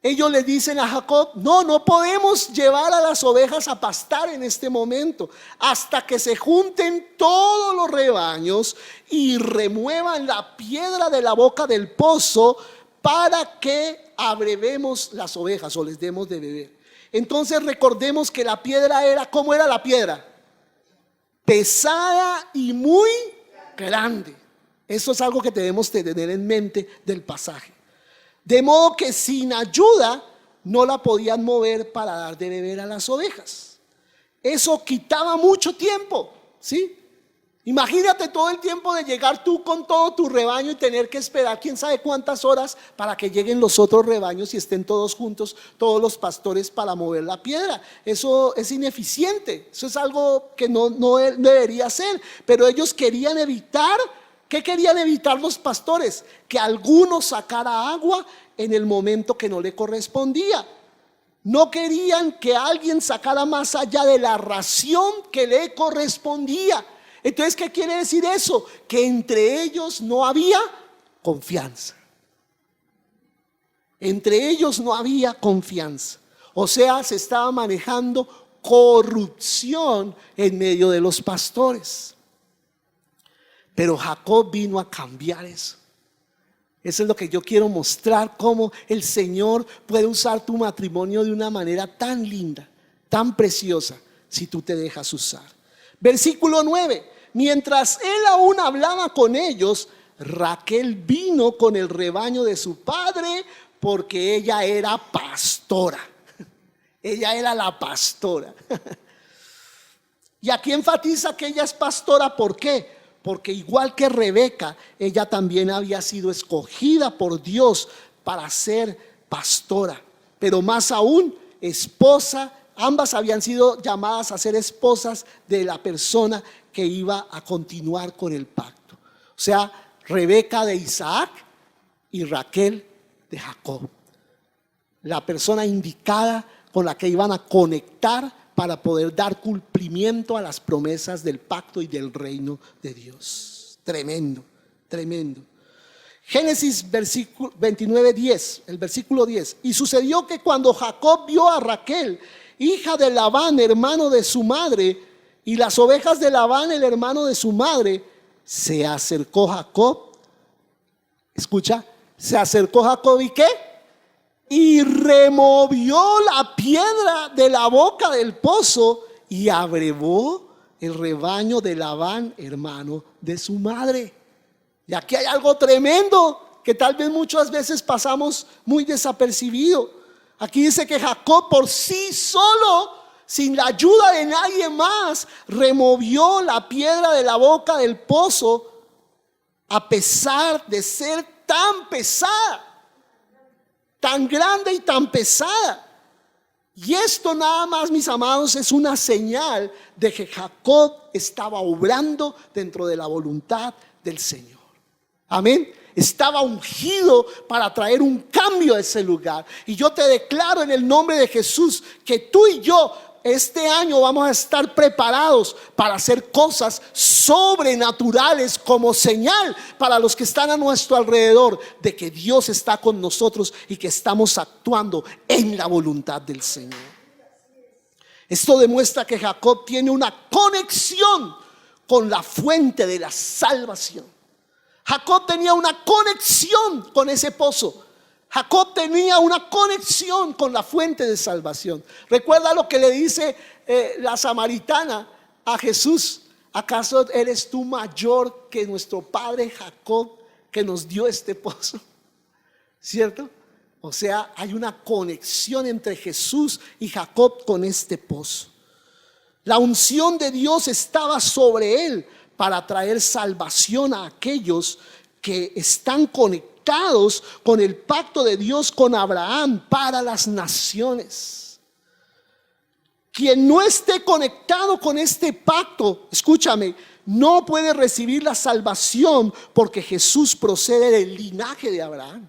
Ellos le dicen a Jacob: no podemos llevar a las ovejas a pastar en este momento, hasta que se junten todos los rebaños y remuevan la piedra de la boca del pozo para que abrevemos las ovejas o les demos de beber. Entonces recordemos que la piedra era, ¿cómo era la piedra? Pesada y muy grande. Eso es algo que debemos tener en mente del pasaje. De modo que sin ayuda no la podían mover para dar de beber a las ovejas. Eso quitaba mucho tiempo, ¿sí? Imagínate todo el tiempo de llegar tú con todo tu rebaño y tener que esperar quién sabe cuántas horas para que lleguen los otros rebaños y estén todos juntos, todos los pastores, para mover la piedra. Eso es ineficiente, eso es algo que no debería ser. Pero ellos querían evitar. ¿Qué querían evitar los pastores? Que alguno sacara agua en el momento que no le correspondía. No querían que alguien sacara más allá de la ración que le correspondía. Entonces, ¿qué quiere decir eso? Que entre ellos no había confianza. Entre ellos no había confianza. O sea, se estaba manejando corrupción en medio de los pastores. Pero Jacob vino a cambiar eso. Eso es lo que yo quiero mostrar, cómo el Señor puede usar tu matrimonio de una manera tan linda, tan preciosa, si tú te dejas usar. Versículo 9. Mientras él aún hablaba con ellos, Raquel vino con el rebaño de su padre, porque ella era pastora. Ella era la pastora. Y aquí enfatiza que ella es pastora. ¿Por qué? Porque igual que Rebeca, ella también había sido escogida por Dios para ser pastora. Pero más aún, esposa. Ambas habían sido llamadas a ser esposas de la persona que iba a continuar con el pacto. O sea, Rebeca de Isaac y Raquel de Jacob. La persona indicada con la que iban a conectar para poder dar cumplimiento a las promesas del pacto y del reino de Dios. Tremendo, tremendo. Génesis 29:10, el versículo 10. Y sucedió que cuando Jacob vio a Raquel, hija de Labán, hermano de su madre, y las ovejas de Labán, el hermano de su madre, se acercó Jacob. Escucha, se acercó Jacob, ¿y qué? Y removió la piedra de la boca del pozo y abrevó el rebaño de Labán, hermano de su madre. Y aquí hay algo tremendo que tal vez muchas veces pasamos muy desapercibido. Aquí dice que Jacob por sí solo, sin la ayuda de nadie más, removió la piedra de la boca del pozo, a pesar de ser tan pesada, tan grande y tan pesada. Y esto nada más, mis amados, es una señal de que Jacob estaba obrando dentro de la voluntad del Señor. Amén. Estaba ungido para traer un cambio a ese lugar. Y yo te declaro en el nombre de Jesús que tú y yo este año vamos a estar preparados para hacer cosas sobrenaturales como señal para los que están a nuestro alrededor de que Dios está con nosotros y que estamos actuando en la voluntad del Señor. Esto demuestra que Jacob tiene una conexión con la fuente de la salvación. Jacob tenía una conexión con ese pozo. Jacob tenía una conexión con la fuente de salvación. Recuerda lo que le dice la samaritana a Jesús: ¿acaso eres tú mayor que nuestro padre Jacob, que nos dio este pozo? ¿Cierto? O sea, hay una conexión entre Jesús y Jacob con este pozo. La unción de Dios estaba sobre él para traer salvación a aquellos que están conectados con el pacto de Dios con Abraham para las naciones. Quien no esté conectado con este pacto, escúchame, no puede recibir la salvación, porque Jesús procede del linaje de Abraham.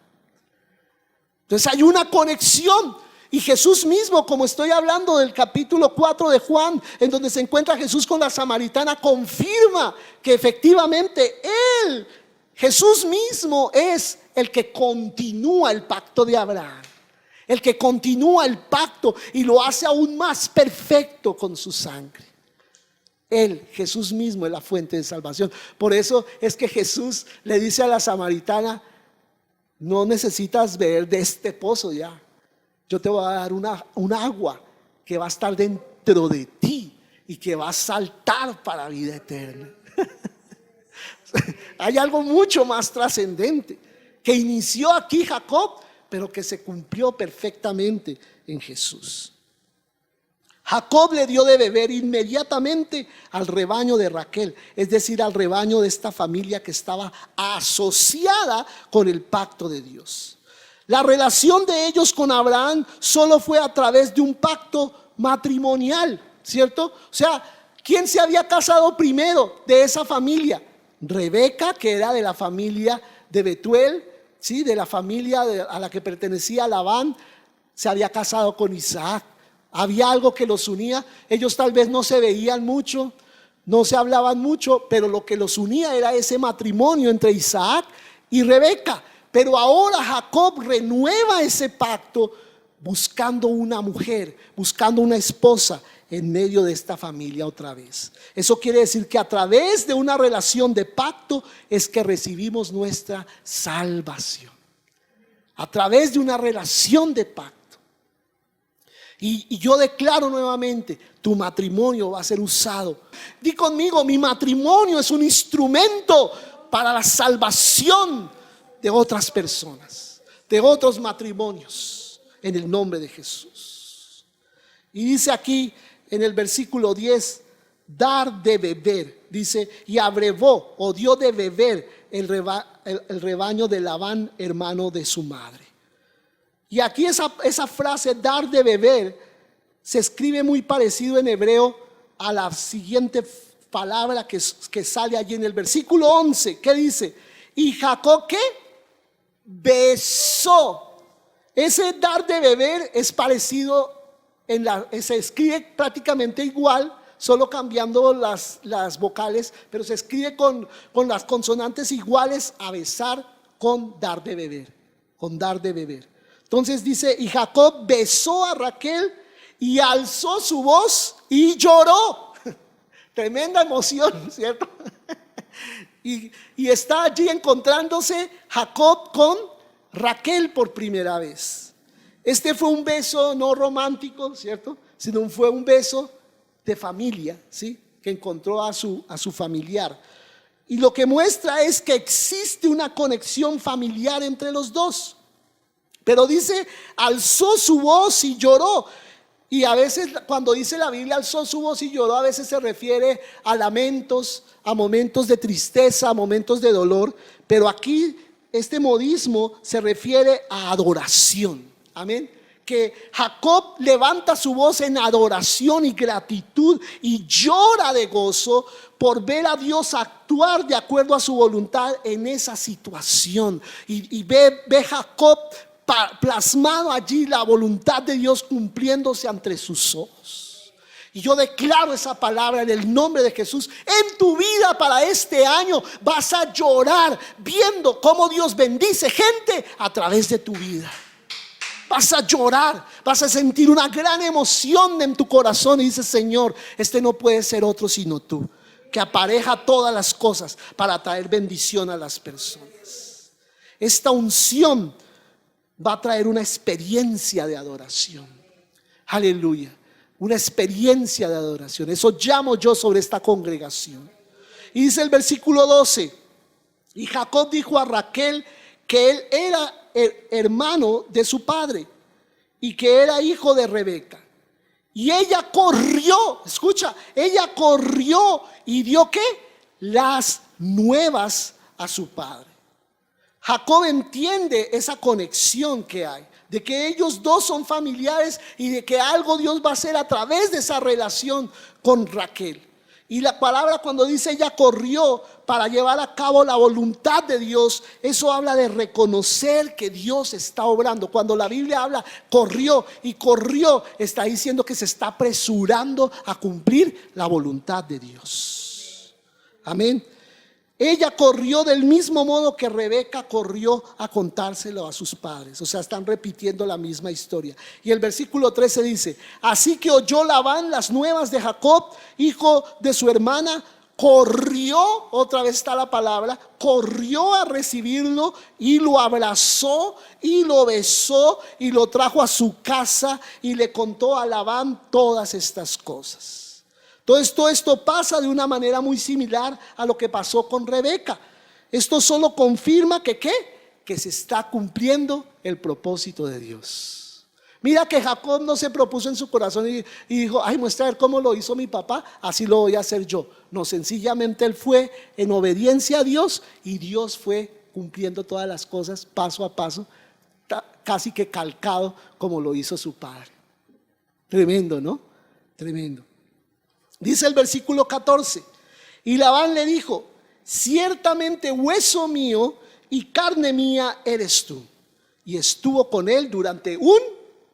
Entonces hay una conexión. Y Jesús mismo, como estoy hablando del capítulo 4 de Juan, en donde se encuentra Jesús con la samaritana, confirma que efectivamente Él, Jesús mismo, es el que continúa el pacto de Abraham, el que continúa el pacto y lo hace aún más perfecto con su sangre. Él, Jesús mismo, es la fuente de salvación. Por eso es que Jesús le dice a la samaritana: no necesitas beber de este pozo ya. Yo te voy a dar un agua que va a estar dentro de ti y que va a saltar para vida eterna. Hay algo mucho más trascendente que inició aquí Jacob, pero que se cumplió perfectamente en Jesús. Jacob le dio de beber inmediatamente al rebaño de Raquel, es decir, al rebaño de esta familia que estaba asociada con el pacto de Dios. La relación de ellos con Abraham solo fue a través de un pacto matrimonial, ¿cierto? O sea, ¿quién se había casado primero de esa familia? Rebeca, que era de la familia de Betuel, ¿sí? De la familia a la que pertenecía Labán, se había casado con Isaac. Había algo que los unía. Ellos tal vez no se veían mucho, no se hablaban mucho, pero lo que los unía era ese matrimonio entre Isaac y Rebeca. Pero ahora Jacob renueva ese pacto buscando una mujer, buscando una esposa en medio de esta familia otra vez. Eso quiere decir que a través de una relación de pacto es que recibimos nuestra salvación. A través de una relación de pacto. Y yo declaro nuevamente, tu matrimonio va a ser usado. Di conmigo: mi matrimonio es un instrumento para la salvación de otras personas, de otros matrimonios, en el nombre de Jesús. Y dice aquí en el versículo 10, dar de beber, dice, y abrevó o dio de beber el rebaño de Labán, hermano de su madre. Y aquí esa frase, dar de beber, se escribe muy parecido en hebreo a la siguiente palabra que sale allí en el versículo 11, que dice: y Jacob, ¿qué? Besó. Ese dar de beber es parecido, se escribe prácticamente igual, solo cambiando las vocales, pero se escribe con las consonantes iguales a besar, con dar de beber, con dar de beber. Entonces dice: y Jacob besó a Raquel y alzó su voz y lloró. Tremenda emoción, ¿cierto? Y está allí encontrándose Jacob con Raquel por primera vez. Este fue un beso no romántico, ¿cierto? Sino fue un beso de familia, ¿sí? Que encontró a su familiar. Y lo que muestra es que existe una conexión familiar entre los dos. Pero dice, alzó su voz y lloró. Y a veces cuando dice la Biblia alzó su voz y lloró, a veces se refiere a lamentos, a momentos de tristeza, a momentos de dolor. Pero aquí este modismo se refiere a adoración. Amén. Que Jacob levanta su voz en adoración y gratitud y llora de gozo por ver a Dios actuar de acuerdo a su voluntad en esa situación. Y ve Jacob plasmado allí la voluntad de Dios cumpliéndose ante sus ojos. Y yo declaro esa palabra en el nombre de Jesús. En tu vida para este año vas a llorar viendo cómo Dios bendice gente a través de tu vida. Vas a llorar, vas a sentir una gran emoción en tu corazón y dices: Señor, este no puede ser otro sino tú, que apareja todas las cosas para traer bendición a las personas. Esta unción va a traer una experiencia de adoración. Aleluya. Una experiencia de adoración. Eso llamo yo sobre esta congregación. Y dice el versículo 12: y Jacob dijo a Raquel que él era hermano de su padre y que era hijo de Rebeca. Y ella corrió, escucha, ella corrió y dio ¿qué? Las nuevas a su padre. Jacob entiende esa conexión que hay, de que ellos dos son familiares y de que algo Dios va a hacer a través de esa relación con Raquel. Y la palabra cuando dice ella corrió para llevar a cabo la voluntad de Dios, eso habla de reconocer que Dios está obrando. Cuando la Biblia habla corrió y corrió, está diciendo que se está apresurando a cumplir la voluntad de Dios. Amén. Ella corrió del mismo modo que Rebeca corrió a contárselo a sus padres. O sea, están repitiendo la misma historia. Y el versículo 13 dice: así que oyó Labán las nuevas de Jacob, hijo de su hermana, corrió, otra vez está la palabra, corrió a recibirlo y lo abrazó y lo besó y lo trajo a su casa y le contó a Labán todas estas cosas. Entonces todo esto pasa de una manera muy similar a lo que pasó con Rebeca. Esto solo confirma que ¿qué? Que se está cumpliendo el propósito de Dios. Mira que Jacob no se propuso en su corazón y dijo: ay, muestra a ver cómo lo hizo mi papá, así lo voy a hacer yo. No, sencillamente él fue en obediencia a Dios y Dios fue cumpliendo todas las cosas paso a paso, casi que calcado como lo hizo su padre. Tremendo, ¿no? Tremendo. Dice el versículo 14: y Labán le dijo: ciertamente hueso mío y carne mía eres tú. Y estuvo con él durante un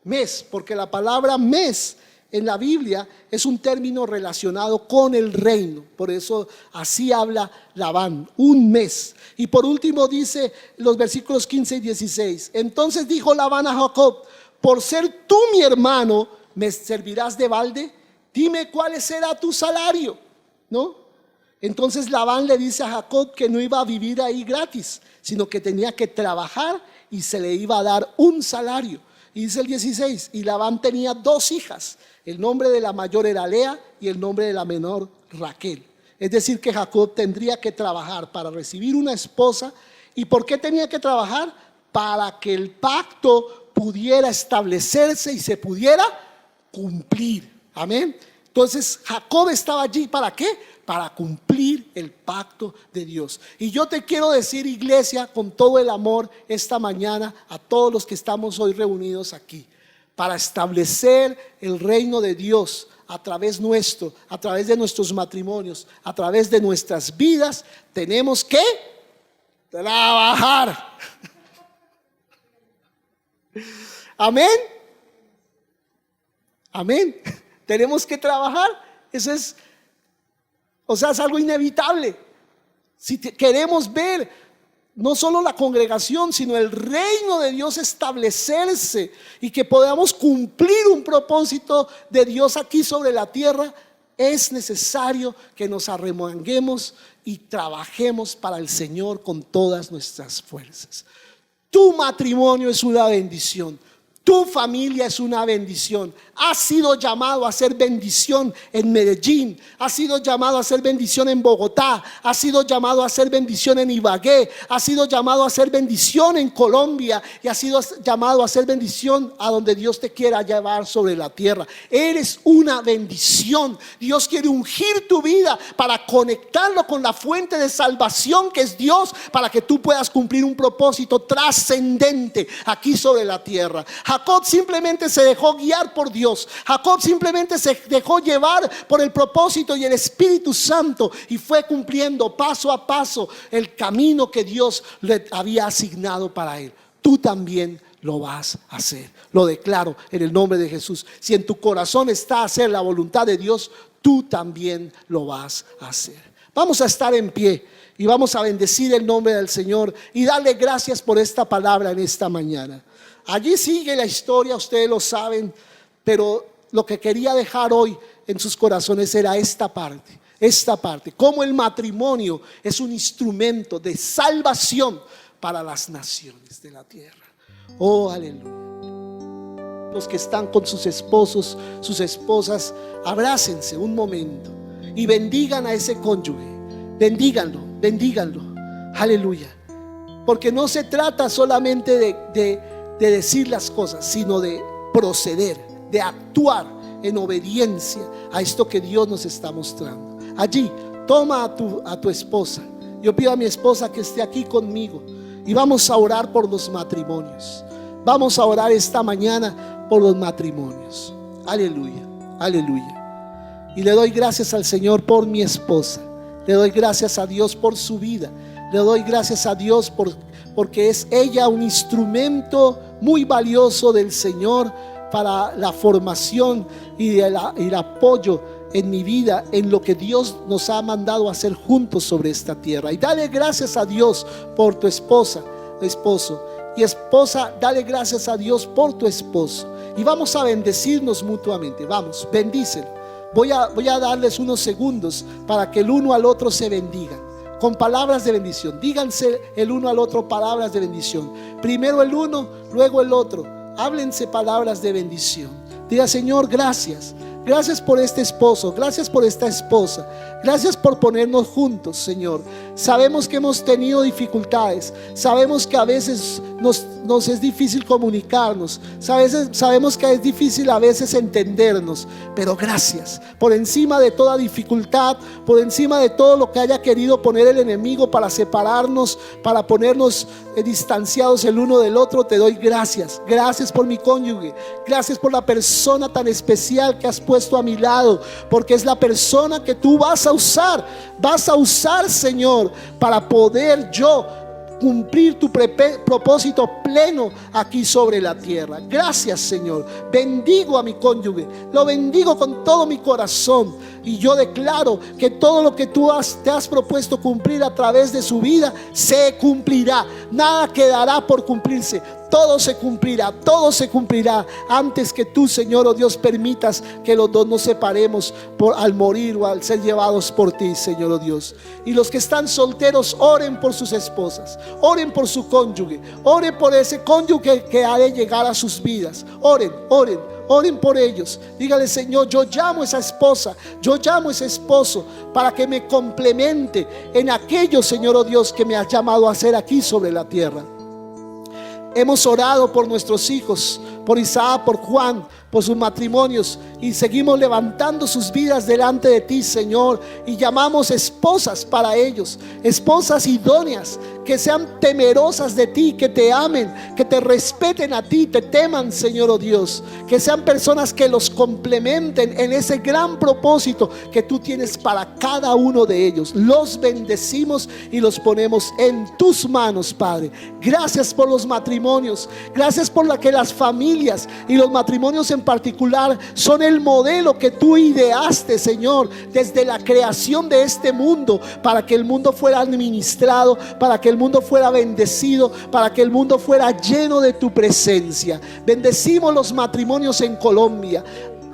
mes, porque la palabra mes en la Biblia es un término relacionado con el reino. Por eso así habla Labán, un mes. Y por último dice los versículos 15 y 16: entonces dijo Labán a Jacob: por ser tú mi hermano, ¿me servirás de balde? Dime cuál será tu salario, ¿no? Entonces Labán le dice a Jacob que no iba a vivir ahí gratis, sino que tenía que trabajar y se le iba a dar un salario. Y dice el 16: y Labán tenía dos hijas, el nombre de la mayor era Lea y el nombre de la menor Raquel. Es decir, que Jacob tendría que trabajar para recibir una esposa. ¿Y por qué tenía que trabajar? Para que el pacto pudiera establecerse y se pudiera cumplir. Amén. Entonces Jacob estaba allí ¿para qué? Para cumplir el pacto de Dios. Y yo te quiero decir, iglesia, con todo el amor esta mañana a todos los que estamos hoy reunidos aquí, para establecer el reino de Dios a través nuestro, a través de nuestros matrimonios, a través de nuestras vidas, tenemos que trabajar. Amén. Amén. Tenemos que trabajar. Eso es, es algo inevitable. Si queremos ver no solo la congregación, sino el reino de Dios establecerse y que podamos cumplir un propósito de Dios aquí sobre la tierra, es necesario que nos arremanguemos y trabajemos para el Señor con todas nuestras fuerzas. Tu matrimonio es una bendición. Tu familia es una bendición. Has sido llamado a ser bendición en Medellín. Has sido llamado a ser bendición en Bogotá. Has sido llamado a ser bendición en Ibagué. Has sido llamado a ser bendición en Colombia. Y has sido llamado a ser bendición a donde Dios te quiera llevar sobre la tierra. Eres una bendición. Dios quiere ungir tu vida para conectarlo con la fuente de salvación que es Dios, para que tú puedas cumplir un propósito trascendente aquí sobre la tierra. Jacob simplemente se dejó guiar por Dios. Jacob simplemente se dejó llevar por el propósito y el Espíritu Santo, y fue cumpliendo paso a paso el camino que Dios le había asignado para él. Tú también lo vas a hacer. Lo declaro en el nombre de Jesús. Si en tu corazón está hacer la voluntad de Dios, tú también lo vas a hacer. Vamos a estar en pie y vamos a bendecir el nombre del Señor y darle gracias por esta palabra en esta mañana. Allí sigue la historia, ustedes lo saben, pero lo que quería dejar hoy en sus corazones era esta parte, cómo el matrimonio es un instrumento de salvación para las naciones de la tierra. Oh, aleluya. Los que están con sus esposos, sus esposas, abrácense un momento y bendigan a ese cónyuge. Bendíganlo, aleluya. Porque no se trata solamente de decir las cosas, sino de proceder, de actuar en obediencia a esto que Dios nos está mostrando. Allí, toma a tu esposa. Yo pido a mi esposa que esté aquí conmigo y vamos a orar por los matrimonios. Vamos a orar esta mañana por los matrimonios. Aleluya, aleluya. Y le doy gracias al Señor por mi esposa. Le doy gracias a Dios por su vida. Le doy gracias a Dios porque es ella un instrumento muy valioso del Señor para la formación y el apoyo en mi vida, en lo que Dios nos ha mandado a hacer juntos sobre esta tierra. Y dale gracias a Dios por tu esposo. Y esposa, dale gracias a Dios por tu esposo. Y vamos a bendecirnos mutuamente. Vamos, bendícelo. Voy a darles unos segundos para que el uno al otro se bendigan con palabras de bendición. Díganse el uno al otro palabras de bendición. Primero el uno, luego el otro. Háblense palabras de bendición. Diga: Señor, gracias. Gracias por este esposo, gracias por esta esposa, gracias por ponernos juntos, Señor. Sabemos que hemos tenido dificultades, sabemos que a veces nos es difícil comunicarnos, sabemos que es difícil a veces entendernos, pero gracias por encima de toda dificultad, por encima de todo lo que haya querido poner el enemigo para separarnos, para ponernos distanciados el uno del otro. Te doy gracias. Gracias por mi cónyuge, gracias por la persona tan especial que has puesto a mi lado, porque es la persona que tú vas a usar, Señor, para poder yo cumplir tu propósito pleno aquí sobre la tierra. Gracias, Señor. Bendigo a mi cónyuge, lo bendigo con todo mi corazón, y yo declaro que todo lo que tú te has propuesto cumplir a través de su vida se cumplirá. Nada quedará por cumplirse. Todo se cumplirá antes que tú, Señor, oh Dios, permitas que los dos nos separemos al morir o al ser llevados por ti, Señor, oh Dios. Y los que están solteros, oren por sus esposas, oren por su cónyuge, oren por ese cónyuge que ha de llegar a sus vidas. Oren por ellos. Dígale: Señor, yo llamo a esa esposa, yo llamo a ese esposo para que me complemente en aquello, Señor, oh Dios, que me has llamado a hacer aquí sobre la tierra. Hemos orado por nuestros hijos, por Isaac, por Juan, por sus matrimonios, y seguimos levantando sus vidas delante de ti, Señor, y llamamos esposas para ellos, esposas idóneas, que sean temerosas de ti, que te amen, que te respeten a ti, te teman, Señor, oh Dios, que sean personas que los complementen en ese gran propósito que tú tienes para cada uno de ellos. Los bendecimos y los ponemos en tus manos, Padre. Gracias por los matrimonios, gracias por que las familias y los matrimonios en particular son el modelo que tú ideaste, Señor, desde la creación de este mundo, para que el mundo fuera administrado, para que el mundo fuera bendecido, para que el mundo fuera lleno de tu presencia. Bendecimos los matrimonios en Colombia.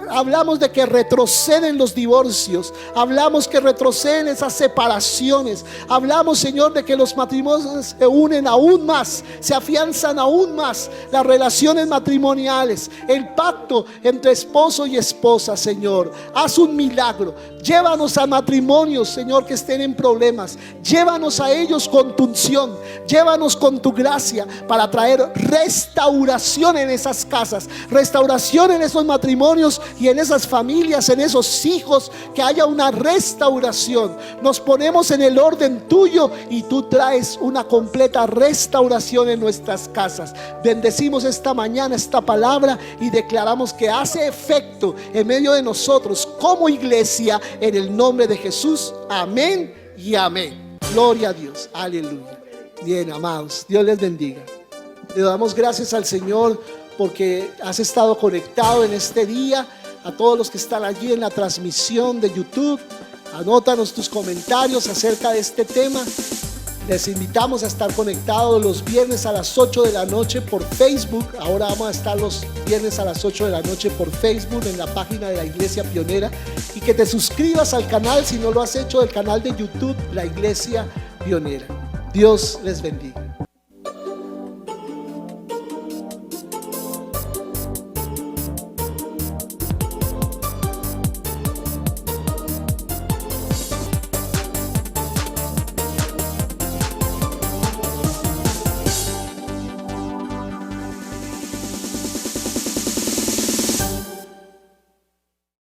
hablamos de que retroceden los divorcios, hablamos que retroceden esas separaciones, hablamos, Señor, de que los matrimonios se unen aún más, se afianzan aún más las relaciones matrimoniales, el pacto entre esposo y esposa. Señor, haz un milagro, llévanos a matrimonios, Señor, que estén en problemas, llévanos a ellos con tu unción, llévanos con tu gracia para traer restauración en esas casas, restauración en esos matrimonios y en esas familias, en esos hijos, que haya una restauración. Nos ponemos en el orden tuyo y tú traes una completa restauración en nuestras casas. Bendecimos esta mañana esta palabra y declaramos que hace efecto en medio de nosotros como iglesia, en el nombre de Jesús. Amén y amén. Gloria a Dios, aleluya. Bien, amados, Dios les bendiga. Le damos gracias al Señor porque has estado conectado en este día. A todos los que están allí en la transmisión de YouTube, anótanos tus comentarios acerca de este tema. Les invitamos a estar conectados los viernes a las 8 de la noche por Facebook. Ahora vamos a estar los viernes a las 8 de la noche por Facebook en la página de la Iglesia Pionera. Y que te suscribas al canal, si no lo has hecho, del canal de YouTube La Iglesia Pionera. Dios les bendiga.